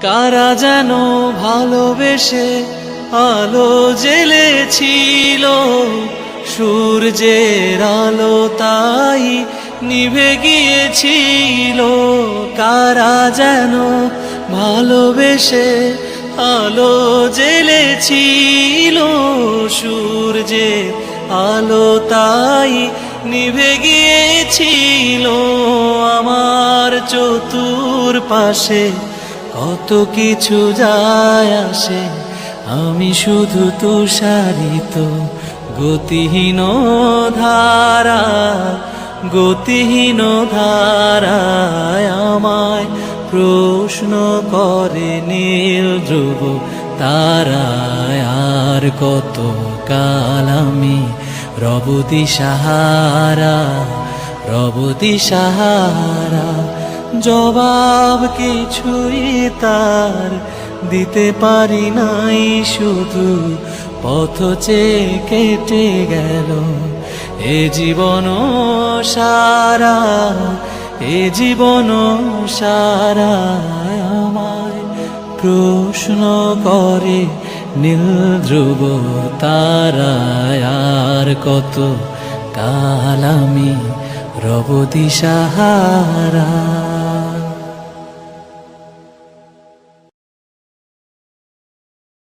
কারা যেন ভালোবেসে আলো জ্বেলেছিল, সূর্যের আলো তাই নিভে গিয়েছিল। কারা যেন ভালোবেসে আলো জ্বেলেছিল, সূর্যের আলো তাই নিভে গিয়েছিল। আমার চতুর্পাশে কত কিছু যায় আসে, আমি শুধু তুষারিত গতিহীন ধারা, গতিহীন ধারায় আমায় প্রশ্ন করে নীল ধ্রুব তারায়। আর কত কাল আমি রব দিশাহারা, রব দিশাহারা। জবাব কিছুই তার দিতে পারি নাই, শুধু পথ চেয়ে কেটে গেল এ জীবন সারা, এ জীবন সারা। আমায় প্রশ্ন করে নীল ধ্রুব তারায়। আর কত কাল আমি রব দিশাহারা।